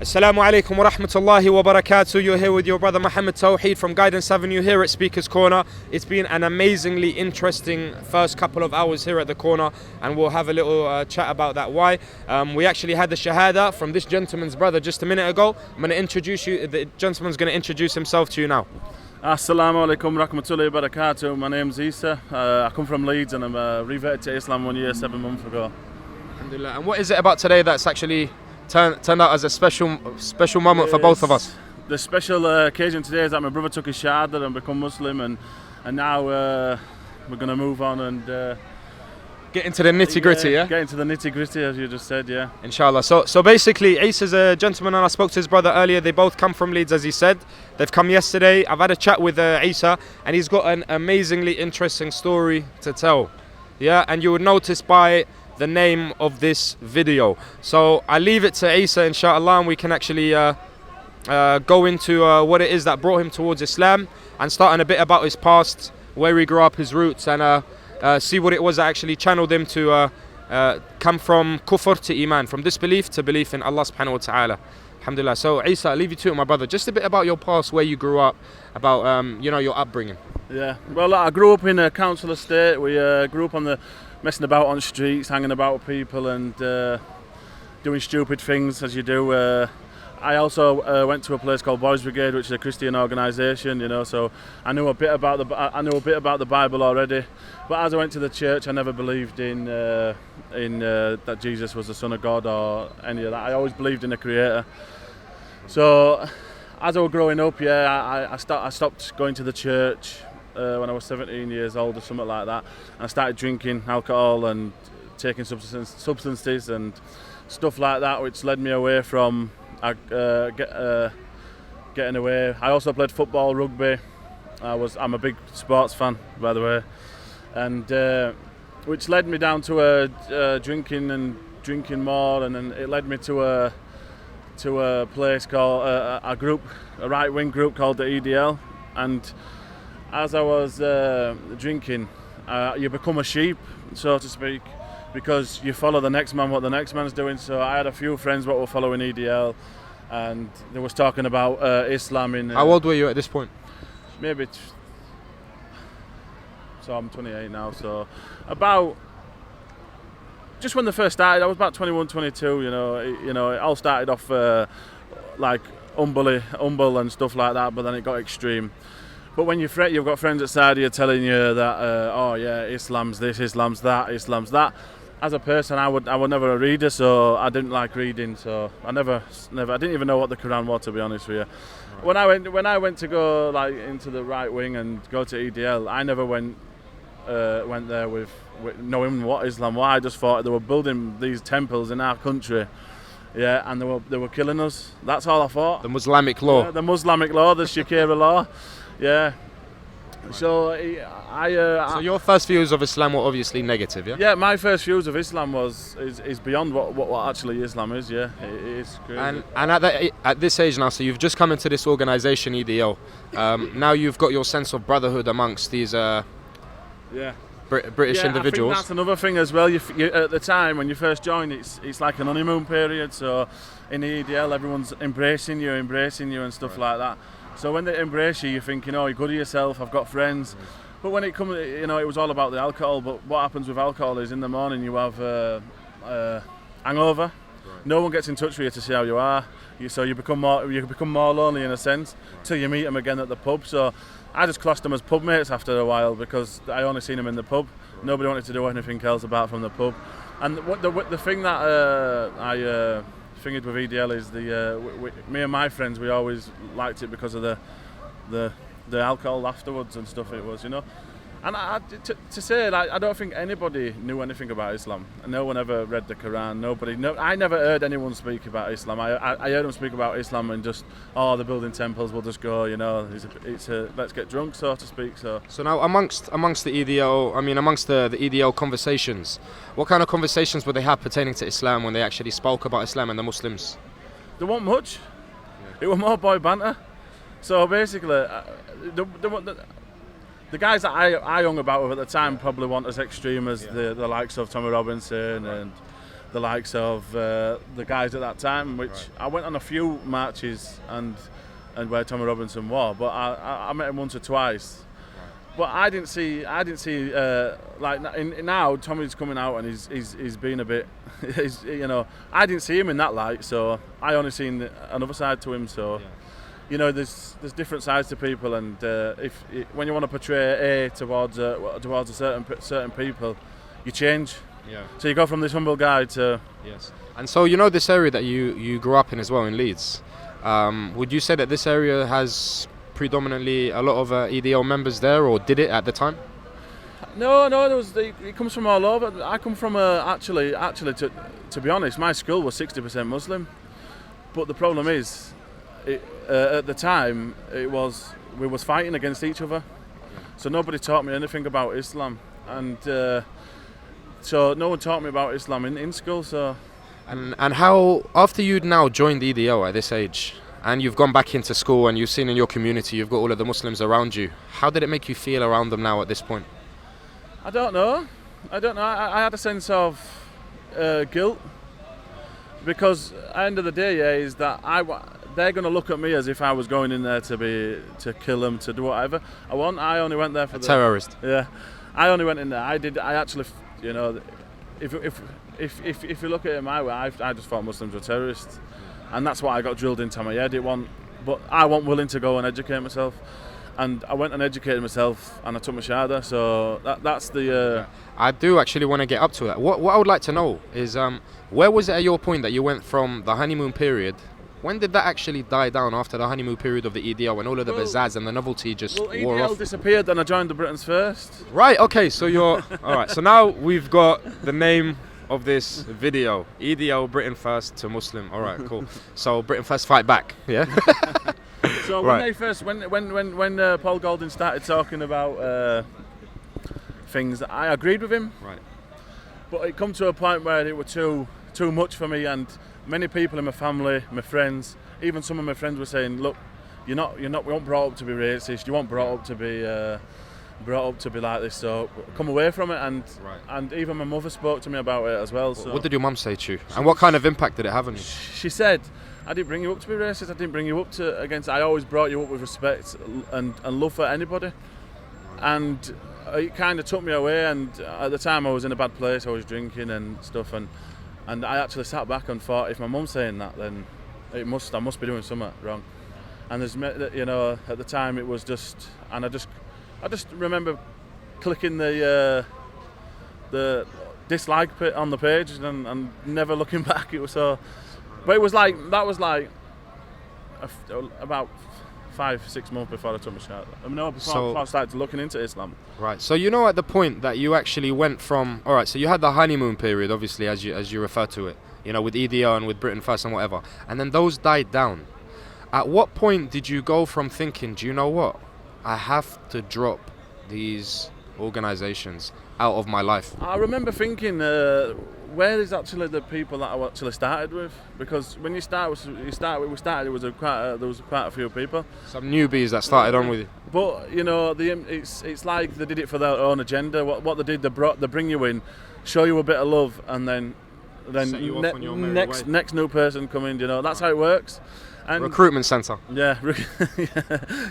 Assalamu alaikum wa rahmatullahi wa barakatuh. You're here with your brother Muhammad Tawheed from Guidance Avenue here at Speaker's Corner. It's been an amazingly interesting first couple of hours here at the corner, and we'll have a little chat about that. Why? We actually had the shahada from this gentleman's brother just a minute ago. I'm going to introduce you, the gentleman's going to introduce himself to you now. Assalamu alaikum rahmatullahi wa barakatuh. My name's Isa. I come from Leeds and I'm reverted to Islam 1 year, 7 months ago. Alhamdulillah. And what is it about today that's actually turned out as a special moment for both of us? The special occasion today is that my brother took his shahada and become Muslim, and now we're going to move on and get into the nitty gritty, yeah? Get into the nitty gritty, as you just said, yeah. Inshallah. So basically, Isa's a gentleman, and I spoke to his brother earlier. They both come from Leeds, as he said. They've come yesterday. I've had a chat with Isa, and he's got an amazingly interesting story to tell. Yeah, and you would notice by the name of this video. So I leave it to Isa, inshallah, and we can actually go into what it is that brought him towards Islam, and starting a bit about his past, where he grew up, his roots, and see what it was that actually channeled him to come from kufr to iman, from disbelief to belief in Allah subhanahu wa ta'ala. Alhamdulillah. So Isa, I'll leave you to it, my brother. Just a bit about your past, where you grew up, about your upbringing. Yeah, well, I grew up in a council estate. We grew up on the messing about on streets, hanging about with people, and doing stupid things as you do. I also went to a place called Boys Brigade, which is a Christian organisation, so I knew a bit about the Bible already. But as I went to the church, I never believed in that Jesus was the Son of God or any of that. I always believed in a Creator. So as I was growing up, I stopped going to the church when I was 17 years old or something like that. And I started drinking alcohol and taking substances and stuff like that, which led me away from getting away. I also played football, rugby. I'm a big sports fan, by the way, and which led me down to drinking more, and then it led me to a place called a right-wing group called the EDL. And as I was drinking, you become a sheep, so to speak, because you follow the next man, what the next man's doing. So I had a few friends that were following EDL, and they was talking about Islam in... How old were you at this point? Maybe... So I'm 28 now, so about... Just when they first started, I was about 21, 22, it all started off like humble and stuff like that, but then it got extreme. But when you've got friends at Saudi are telling you that, Islam's this, Islam's that, Islam's that. As a person, I was never a reader, so I didn't like reading. So I didn't even know what the Quran was, to be honest with you. Right. When I went to go into the right wing and go to EDL, I never went there with knowing what Islam was. I just thought they were building these temples in our country. Yeah, and they were killing us. That's all I thought. The Muslimic law. Yeah, the Muslimic law, the Shakira law. Yeah. So So your first views of Islam were obviously negative, yeah? Yeah, my first views of Islam is beyond what actually Islam is. Yeah, it is crazy. And at this age now, so you've just come into this organisation EDL. Now you've got your sense of brotherhood amongst these British individuals. I think that's another thing as well. You, at the time when you first join, it's like an honeymoon period. So in the EDL, everyone's embracing you and stuff like that. So when they embrace you, you're thinking, oh, you're good at yourself, I've got friends. But when it comes, it was all about the alcohol. But what happens with alcohol is in the morning you have hangover. Right. No one gets in touch with you to see how you are. So you become more lonely in a sense till you meet them again at the pub. So I just classed them as pub mates after a while because I only seen them in the pub. Right. Nobody wanted to do anything else apart from the pub. And the thing that I thingy with EDL is me and my friends, we always liked it because of the alcohol afterwards and stuff. It was, And to say, I don't think anybody knew anything about Islam. No one ever read the Quran. I never heard anyone speak about Islam. I heard them speak about Islam and just, they're building temples. We'll just go, It's let's get drunk, so to speak. So now amongst the EDL, amongst the EDL conversations, what kind of conversations would they have pertaining to Islam when they actually spoke about Islam and the Muslims? There wasn't much. It was more boy banter. So basically, the guys that I hung about with at the time probably weren't as extreme as the likes of Tommy Robinson and the likes of the guys at that time. Which Right. I went on a few marches and where Tommy Robinson was, but I met him once or twice. But I didn't see like now Tommy's coming out and he's been a bit, I didn't see him in that light, so I only seen another side to him. So there's different sides to people, and when you want to portray towards a certain people, you change. Yeah. So you go from this humble guy to Yes. And so this area that you grew up in as well in Leeds. Would you say that this area has predominantly a lot of EDL members there, or did it at the time? No. It comes from all over. I come from actually to be honest, my school was 60% Muslim, but the problem is, at the time we was fighting against each other, so nobody taught me anything about Islam, and so no one taught me about Islam in school. So. And how, after you'd now joined EDL at this age, and you've gone back into school and you've seen in your community, you've got all of the Muslims around you, how did it make you feel around them now at this point? I don't know. I had a sense of guilt, because at the end of the day, is that they're going to look at me as if I was going in there to kill them, to do whatever I want. I only went there for terrorist. Yeah, I only went in there. I actually, if you look at it my way, I just thought Muslims were terrorists, and that's what I got drilled into my head. But I wasn't willing to go and educate myself, and I went and educated myself, and I took my shahada. So that's the. I do actually want to get up to that. What I would like to know is, where was it at your point that you went from the honeymoon period? When did that actually die down after the honeymoon period of the EDL, when all of the pizzazz and the novelty just wore EDL off? disappeared, and I joined the Britain's First. Right. Okay. So you're all right. So now we've got the name of this video: EDL Britain First to Muslim. All right. Cool. So Britain First fight back. Yeah. So when they first, when Paul Golding started talking about things, I agreed with him. Right. But it come to a point where it was too much for me, and many people in my family, my friends, even some of my friends were saying, "Look, we weren't brought up to be racist. You weren't brought up to be like this. So come away from it." And even my mother spoke to me about it as well. So what did your mum say to you? And what kind of impact did it have on you? She said, "I didn't bring you up to be racist. I didn't bring you up to against. I always brought you up with respect and love for anybody." And it kind of took me away. And at the time, I was in a bad place. I was drinking and stuff. And I actually sat back and thought, if my mum's saying that, then I must be doing something wrong. And there's, at the time it was just, and I just remember clicking the dislike bit on the page and never looking back. It was so, but it was like about 5-6 months before I took my shot. Before I started looking into Islam. Right. So at the point that you actually went from, all right, so you had the honeymoon period, obviously, as you refer to it, with EDL and with Britain First and whatever, and then those died down. At what point did you go from thinking, do you know what, I have to drop these organisations out of my life? I remember thinking, where is actually the people that I actually started with? Because when we started, there was quite a few people. Some newbies that started on with you. But it's like they did it for their own agenda. What they did, they bring you in, show you a bit of love, and then set you off on your merry way. next new person come in. That's how it works. And recruitment centre. Yeah,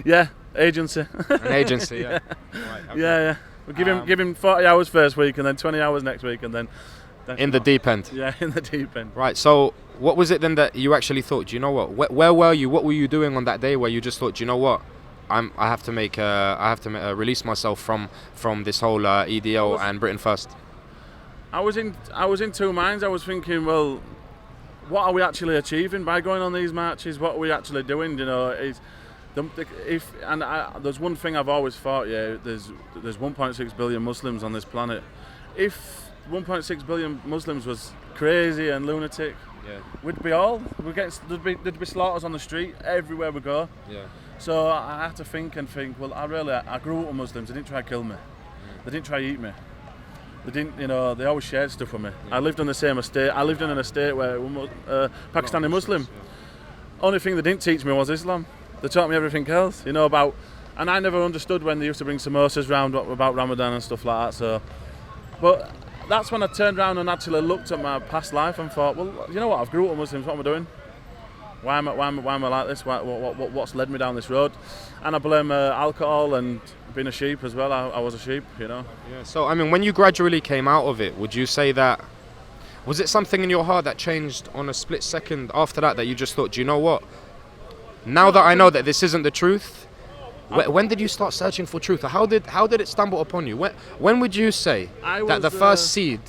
yeah, agency. An agency, yeah. Right, okay. Yeah. We'll give him 40 hours first week, and then 20 hours next week, and then. In the deep end. Yeah, in the deep end. Right. So, what was it then that you actually thought? Do you know what? Where were you? What were you doing on that day where you just thought, do you know what? I have to release myself from this whole EDL and Britain First. I was in two minds. I was thinking, well, what are we actually achieving by going on these marches? What are we actually doing? There's one thing I've always thought. Yeah, there's 1.6 billion Muslims on this planet. If 1.6 billion Muslims was crazy and lunatic, there'd be slaughters on the street everywhere we go. Yeah. So I had to think. Well, I grew up with Muslims. They didn't try to kill me. They didn't try to eat me. They didn't, they always shared stuff with me. I lived on the same estate. I lived in an estate where Pakistani Muslim. Only thing they didn't teach me was Islam. They taught me everything else, about. And I never understood when they used to bring samosas round about Ramadan and stuff like that. So, but that's when I turned around and actually looked at my past life and thought, well, you know what? I've grew up with Muslims. What am I doing? Why am I like this? What's led me down this road? And I blame alcohol and being a sheep as well. I was a sheep, you know. Yeah. So I mean, when you gradually came out of it, would you say that was it something in your heart that changed on a split second after that you just thought, do you know what? Now that I know that this isn't the truth, when did you start searching for truth? How did it stumble upon you? When would you say that the first seed?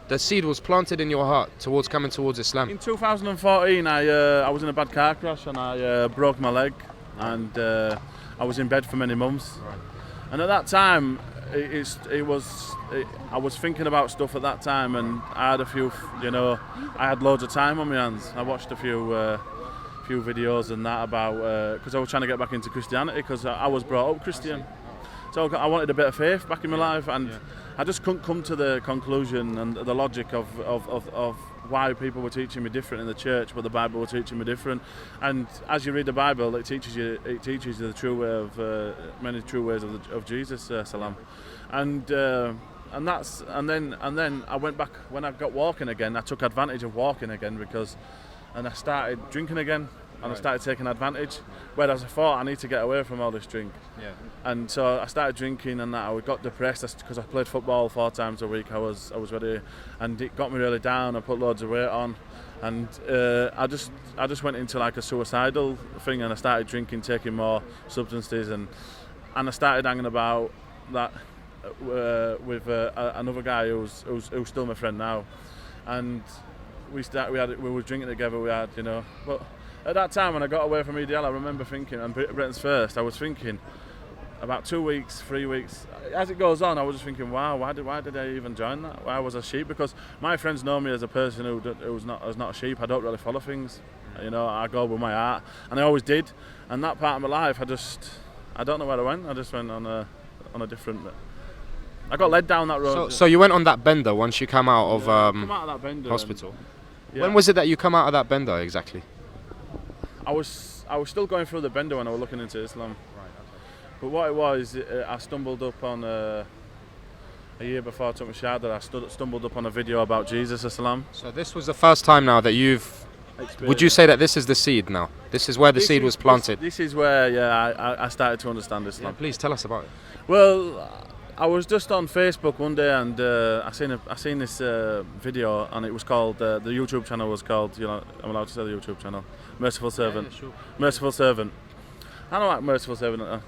The seed was planted in your heart towards coming towards Islam. In 2014, I was in a bad car crash and I broke my leg, and I was in bed for many months. Right. And at that time, I was thinking about stuff at that time, and I had a few, I had loads of time on my hands. I watched a few videos and that about because I was trying to get back into Christianity because I was brought up Christian. So I wanted a bit of faith back in my life, and I just couldn't come to the conclusion and the logic of why people were teaching me different in the church, but the Bible was teaching me different. And as you read the Bible, it teaches you the true way of many true ways of Jesus, salam. And then I went back when I got walking again. I took advantage of walking again and I started drinking again. And I started taking advantage, whereas I thought I need to get away from all this drink. Yeah. And so I started drinking, and I got depressed because I played football 4 times a week. I was ready, and it got me really down. I put loads of weight on, and I just went into like a suicidal thing, and I started drinking, taking more substances, and I started hanging about that with another guy who's still my friend now, and we were drinking together. But at that time, when I got away from EDL, I remember thinking, and Britain's First, I was thinking about 2 weeks, 3 weeks. As it goes on, I was just thinking, wow, why did I even join that? Why was I a sheep? Because my friends know me as a person who's not a sheep. I don't really follow things. I go with my heart, and I always did. And that part of my life, I don't know where I went. I just went on a different. I got led down that road. So you went on that bender once you come out of come out of that bender hospital. Yeah. When was it that you come out of that bender exactly? I was still going through the bender when I was looking into Islam. Right. Okay. But what it was, I stumbled up on a year before I took my shahada. I stumbled up on a video about Jesus, Islam. So this was the first time now that you've. Would you say that this is the seed now? This is where the seed was planted. This is where I started to understand Islam. Yeah, please tell us about it. Well, I was just on Facebook one day, and I seen this video, and it was called the YouTube channel was called, I'm allowed to say the YouTube channel, Merciful Servant. Yeah, sure. Merciful Servant. I don't like Merciful Servant. I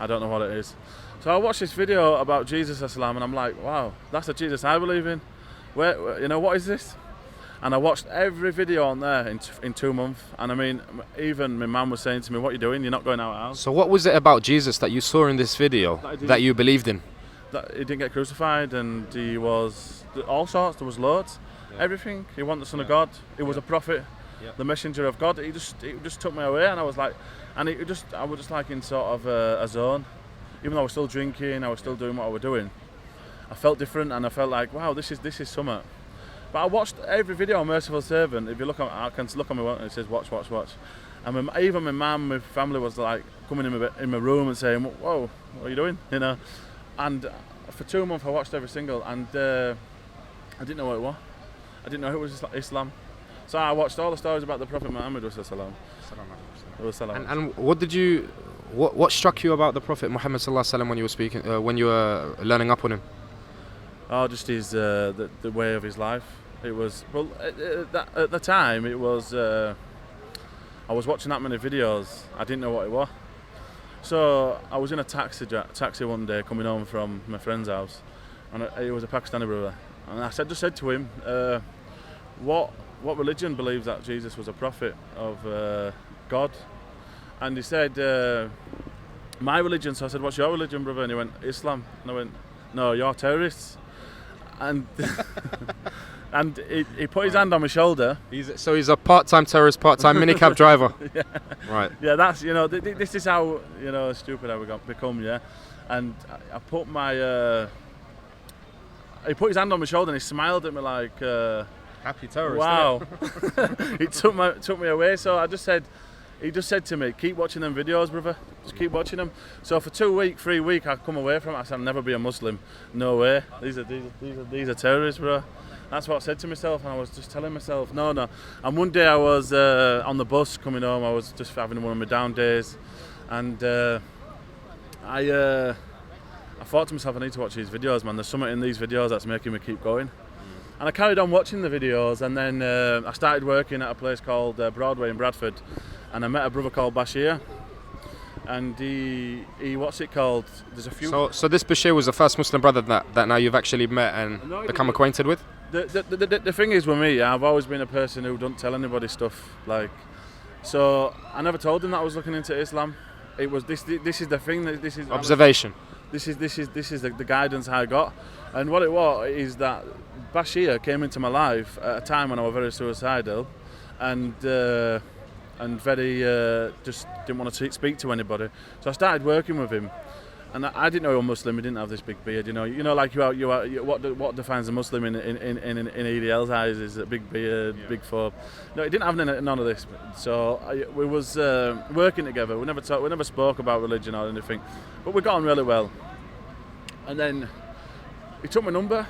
don't know what it is. So I watched this video about Jesus Islam, and I'm like, wow, that's the Jesus I believe in. What is this? And I watched every video on there in 2 months. And I mean, even my mum was saying to me, what are you doing? You're not going out of the house. So what was it about Jesus that you saw in this video that you believed in? That he didn't get crucified, and he was all sorts. There was loads, everything. He wasn't the Son of God. He was a prophet, the messenger of God. It just took me away, and I was like, I was just like in sort of a zone. Even though I was still drinking, I was still doing what I was doing. I felt different, and I felt like, wow, this is something. But I watched every video on Merciful Servant. If you look on, I can look on my phone and it says watch. And even my mum, my family was like coming in my room and saying, whoa, what are you doing? And for 2 months I watched every single, and I didn't know what it was. I didn't know it was Islam. So I watched all the stories about the Prophet Muhammad And what struck you about the Prophet Muhammad when you were speaking, when you were learning up on him? Oh, just his the way of his life. It was at the time. It was I was watching that many videos. I didn't know what it was. So I was in a taxi one day coming home from my friend's house, and it was a Pakistani brother. And I just said to him, "What religion believes that Jesus was a prophet of God?" And he said, "My religion." So I said, "What's your religion, brother?" And he went, "Islam." And I went, "No, you're terrorists." And and he put his hand on my shoulder. He's a part-time terrorist, part-time minicab driver. Yeah. Right. Yeah, that's this is how stupid I become. Yeah, and I put my he put his hand on my shoulder and he smiled at me like happy terrorist. Wow. It took me away. So I just said, he just said to me, keep watching them videos, brother. Just keep watching them. So for 2 weeks, 3 weeks, I come away from it. I said, I'll never be a Muslim. No way. These are terrorists, bro. That's what I said to myself, and I was just telling myself, no. And one day I was on the bus coming home. I was just having one of my down days, and I thought to myself, I need to watch these videos, man. There's something in these videos that's making me keep going. And I carried on watching the videos, and then I started working at a place called Broadway in Bradford, and I met a brother called Bashir, and he what's it called? There's a few. So this Bashir was the first Muslim brother that now you've actually met and become acquainted with? The thing is with me, I've always been a person who don't tell anybody stuff, like, so I never told him that I was looking into Islam. It was this is the thing, this is observation. This is the guidance I got, and what it was is that Bashir came into my life at a time when I was very suicidal, and very just didn't want to speak to anybody. So I started working with him, and I didn't know he was Muslim. He didn't have this big beard, you know, like what defines a Muslim in EDL's eyes is a big beard, big fob. No, he didn't have none of this. So we was working together. We never spoke about religion or anything, but we got on really well. And then he took my number.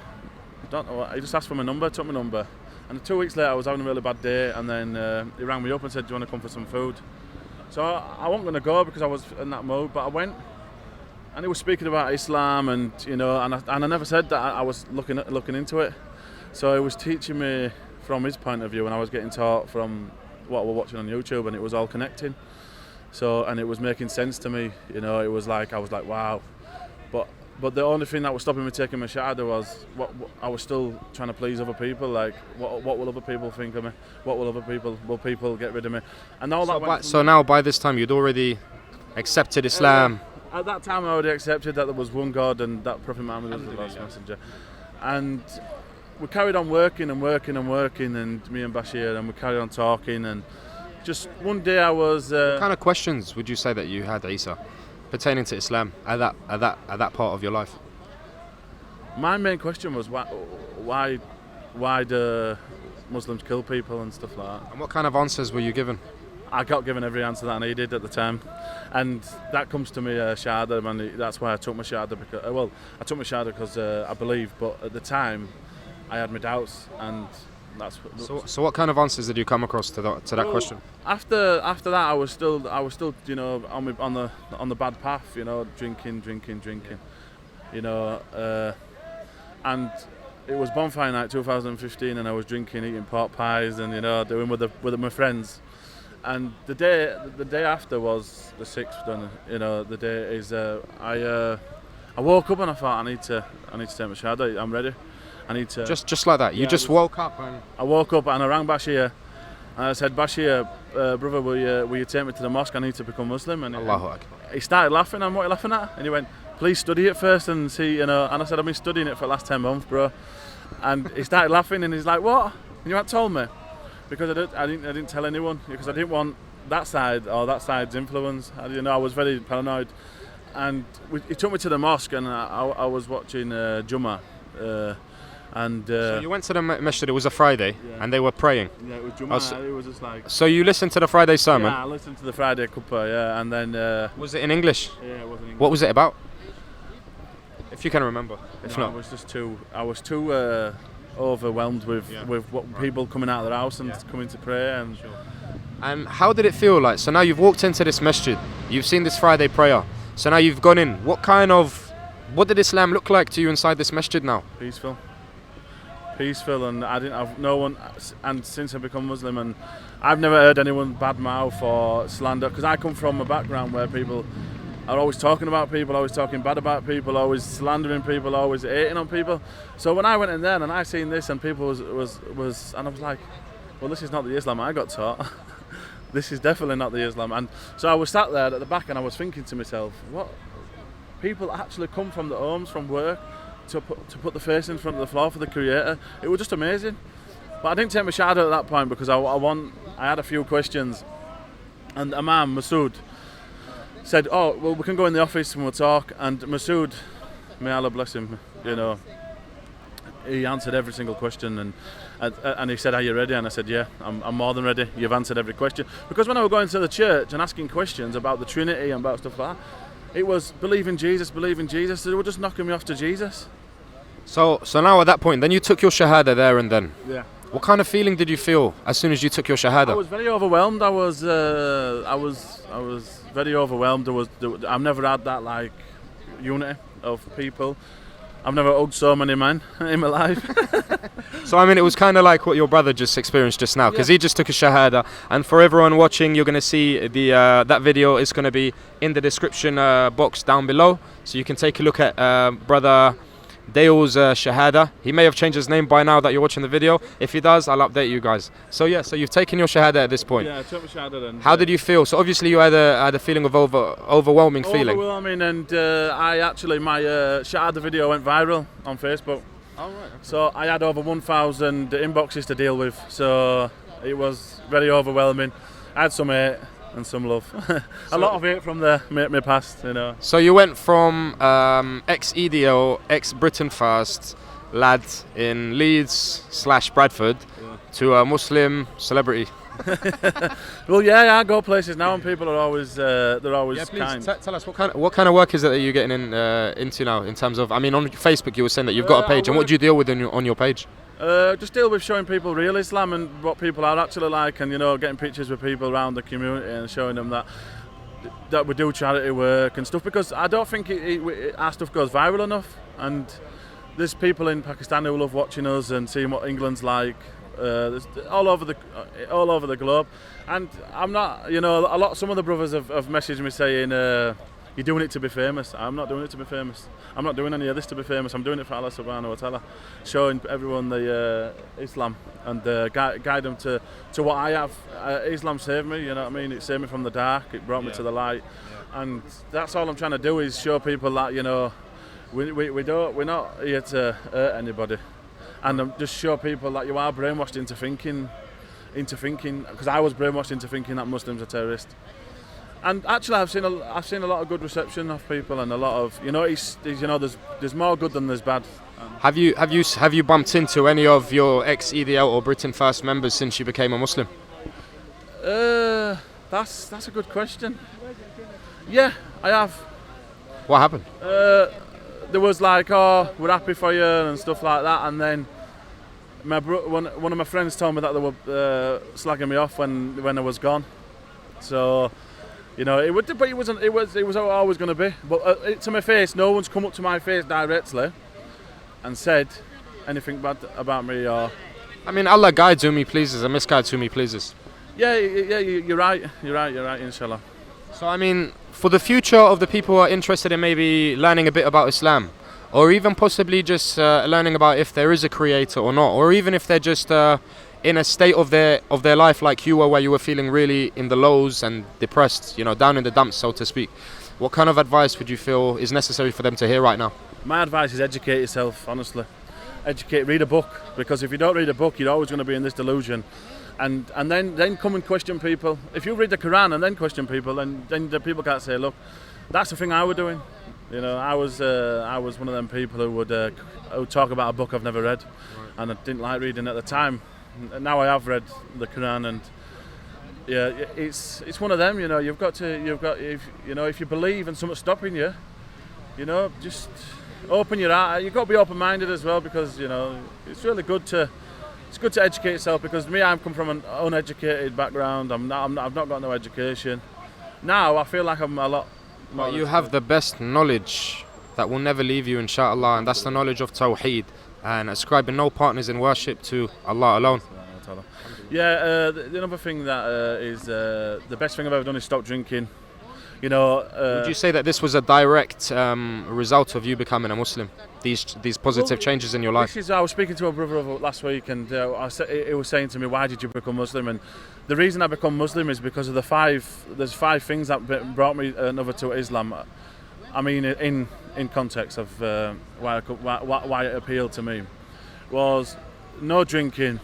I don't know what, he just asked for my number, took my number. And 2 weeks later I was having a really bad day, and then he rang me up and said, do you want to come for some food? So I wasn't going to go because I was in that mode, but I went. And he was speaking about Islam, and I never said that I was looking into it. So he was teaching me from his point of view, and I was getting taught from what we're watching on YouTube, and it was all connecting. So, and it was making sense to me, it was like, I was like, wow. But the only thing that was stopping me taking my shahada was what I was still trying to please other people. Like, what will other people think of me? Will people get rid of me? And all that. So now by this time you'd already accepted Islam. At that time I already accepted that there was one God and that Prophet Muhammad was the last messenger. And we carried on working, and me and Bashir, and we carried on talking, and just one day I was... What kind of questions would you say that you had, Isa, pertaining to Islam at that part of your life? My main question was why do Muslims kill people and stuff like that. And what kind of answers were you given? I got given every answer that I needed at the time, and that comes to me shahada, and that's why I took my shahada, because I took my shahada because I believe, but at the time I had my doubts, and that's so what kind of answers did you come across to that question? After that I was still on the bad path, drinking, and it was bonfire night 2015, and I was drinking, eating pork pies, and doing with my friends. And the day after was the 6th. The day is I woke up and I thought I need to take my shahada. I'm ready. I need to. Just like that. You just woke up and. I woke up and I rang Bashir, and I said, Bashir, brother, will you take me to the mosque? I need to become Muslim. And Allahu Akbar. He started laughing. And what are you laughing at? And he went, please study it first and see. And I said, I've been studying it for the last 10 months, bro. And he started laughing, and he's like, what? And you hadn't told me. Because I didn't tell anyone, because I didn't want that side or that side's influence. I was very paranoid, and he took me to the mosque, and I was watching Jummah, and so you went to the masjid. It was a Friday, yeah. And they were praying. Yeah, it was Jummah. It was just like. So you listened to the Friday sermon? Yeah, I listened to the Friday Kuppah, yeah, and then. Was it in English? Yeah, it was in English. What was it about? If you can remember. If not, I was too. Overwhelmed with what people coming out of their house and coming to pray. And And how did it feel like? So now you've walked into this masjid, you've seen this Friday prayer, so now you've gone in. What did Islam look like to you inside this masjid now? Peaceful, and I didn't have no one, and since I've become Muslim, and I've never heard anyone badmouth or slander, because I come from a background where people are always talking about people, always talking bad about people, always slandering people, always hating on people. So when I went in there and I seen this, and people was and I was like, well, this is not the Islam I got taught. This is definitely not the Islam. And so I was sat there at the back, and I was thinking to myself, what? People actually come from their homes, from work, to put the face in front of the floor for the Creator. It was just amazing. But I didn't take my shahada at that point, because I had a few questions, and Imam Masood said, oh, well, we can go in the office and we'll talk. And Masood, may Allah bless him, he answered every single question, and he said, "Are you ready?" And I said, "Yeah, I'm more than ready. You've answered every question." Because when I was going to the church and asking questions about the Trinity and about stuff like that, it was believe in Jesus, believe in Jesus. They were just knocking me off to Jesus. So now at that point, then you took your shahada there and then. Yeah. What kind of feeling did you feel as soon as you took your shahada? I was very overwhelmed. I was very overwhelmed. I've never had that like unity of people. I've never hugged so many men in my life. So I mean, it was kind of like what your brother just experienced just now, because he just took a shahada. And for everyone watching, you're going to see the that video is going to be in the description box down below, so you can take a look at brother Dale's shahada. He may have changed his name by now that you're watching the video. If he does, I'll update you guys. So yeah, so you've taken your shahada at this point. Yeah, I took my shahada. And how did you feel? So obviously you had a feeling of overwhelming feeling. Overwhelming, and my shahada video went viral on Facebook. Oh, right, okay. So I had over 1,000 inboxes to deal with. So it was very overwhelming. I had some hate and some love. A lot of hate from my past, you know. So you went from ex-EDL, ex-Britain Fast lad in Leeds / Bradford to a Muslim celebrity. Well, yeah, I go places now, and people are always kind. Tell us what kind of work is it that you're getting into now, in terms of, I mean, on Facebook you were saying that you've got a page, and what do you deal with on your page? Just deal with showing people real Islam and what people are actually like, and getting pictures with people around the community and showing them that we do charity work and stuff, because I don't think our stuff goes viral enough, and there's people in Pakistan who love watching us and seeing what England's like. There's all over the globe, and I'm not. Some of the brothers have messaged me saying, "You're doing it to be famous." I'm not doing it to be famous. I'm not doing any of this to be famous. I'm doing it for Allah Subhanahu wa Taala, showing everyone the Islam and guide them to what I have. Islam saved me. You know what I mean? It saved me from the dark. It brought me to the light, and that's all I'm trying to do, is show people that we're not here to hurt anybody. And just show people that you are brainwashed into thinking, because I was brainwashed into thinking that Muslims are terrorists. And actually, I've seen a lot of good reception of people, and a lot of there's more good than there's bad. Have you bumped into any of your ex-EDL or Britain First members since you became a Muslim? That's a good question. Yeah, I have. What happened? There was like, "Oh, we're happy for you" and stuff like that, and then one of my friends told me that they were slagging me off when I was gone. So, it was always going to be. But to my face, no one's come up to my face directly and said anything bad about me. Or, I mean, Allah guides whom He pleases and misguides whom He pleases. Yeah, you're right. You're right. Inshallah. So I mean, for the future of the people who are interested in maybe learning a bit about Islam, or even possibly just learning about if there is a creator or not, or even if they're just in a state of their life like you were, where you were feeling really in the lows and depressed, down in the dumps, so to speak, what kind of advice would you feel is necessary for them to hear right now? My advice is educate yourself, honestly. Read a book, because if you don't read a book, you're always going to be in this delusion. And then come and question people. If you read the Quran and then question people, then the people can't say, "Look, that's the thing I was doing." I was one of them people who would talk about a book I've never read, and I didn't like reading at the time. Now I have read the Quran, and yeah, it's one of them. If you believe and something's stopping you, just open your eyes. You've got to be open-minded as well, because it's really good to. It's good to educate yourself, because I come from an uneducated background. I've not got no education. Now I feel like I'm a lot more. But you have the best knowledge that will never leave you, inshallah, and that's the knowledge of Tawheed and ascribing no partners in worship to Allah alone. Yeah, the other thing that is the best thing I've ever done is stop drinking. Would you say that this was a direct result of you becoming a Muslim? These positive changes in your life? I was speaking to a brother last week, and he was saying to me, "Why did you become Muslim?" And the reason I become Muslim is because of there's five things that brought me over to Islam. I mean, in context of why it appealed to me, was no drinking,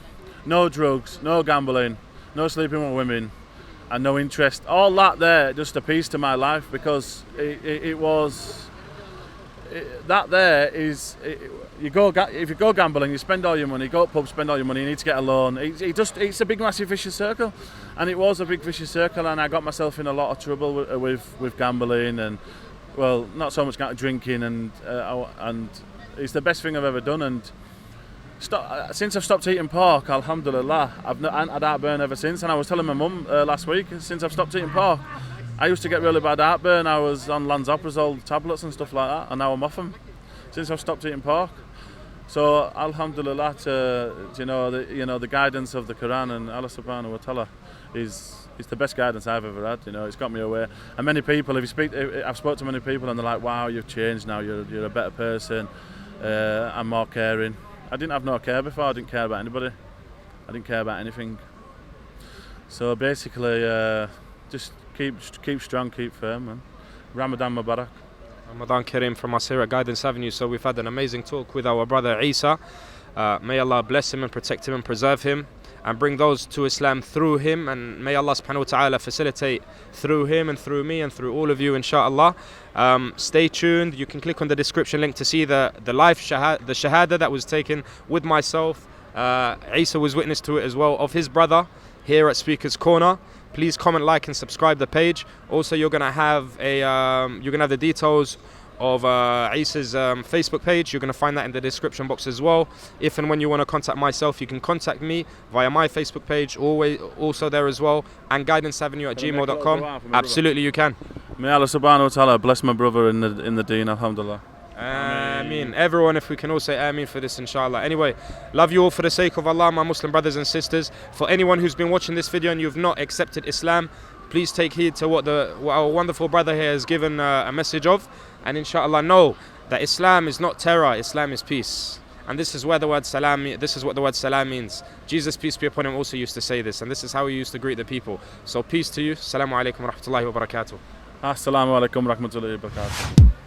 no drugs, no gambling, no sleeping with women, and no interest. All that there just appeased to my life, because it was that there is, if you go gambling, you spend all your money, go to pub, spend all your money, you need to get a loan. It's a big massive vicious circle, and it was a big vicious circle, and I got myself in a lot of trouble with gambling, and well, not so much drinking, and it's the best thing I've ever done. And since I've stopped eating pork, alhamdulillah, I've not had heartburn ever since. And I was telling my mum last week, since I've stopped eating pork, I used to get really bad heartburn. I was on lansoprazole tablets and stuff like that, and now I'm off them since I've stopped eating pork. So alhamdulillah, the guidance of the Quran and Allah subhanahu wa ta'ala is the best guidance I've ever had. It's got me away. And many people, I've spoke to many people, and they're like, wow, you've changed now, you're a better person, I'm more caring. I didn't have no care before. I didn't care about anybody. I didn't care about anything. So basically, just keep strong, keep firm, man. Ramadan Mubarak. Ramadan Kareem from us here at Guidance Avenue. So we've had an amazing talk with our brother Isa. May Allah bless him and protect him and preserve him and bring those to Islam through him, and may Allah subhanahu wa ta'ala facilitate through him and through me and through all of you, inshallah. Stay tuned. You can click on the description link to see the live shahada that was taken with myself. Isa was witness to it as well, of his brother here at Speaker's Corner. Please comment, like and subscribe the page. Also, you're gonna have the details of Isa's Facebook page. You're going to find that in the description box as well. If and when you want to contact myself, you can contact me via my Facebook page, always also there as well, and guidanceavenue@gmail.com. Absolutely, you can. May Allah subhanahu wa ta'ala bless my brother in the deen, alhamdulillah. Ameen. Everyone, if we can all say ameen for this, inshallah. Anyway, love you all for the sake of Allah, my Muslim brothers and sisters. For anyone who's been watching this video and you've not accepted Islam, please take heed to what our wonderful brother here has given a message of, and inshallah know that Islam is not terror, Islam is peace. And this is where the word salam, this is what the word salam means. Jesus, peace be upon him, also used to say this, and this is how he used to greet the people. So peace to you. Assalamu alaikum wa rahmatullahi wa barakatuh. Assalamu alaikum wa rahmatullahi wa barakatuh.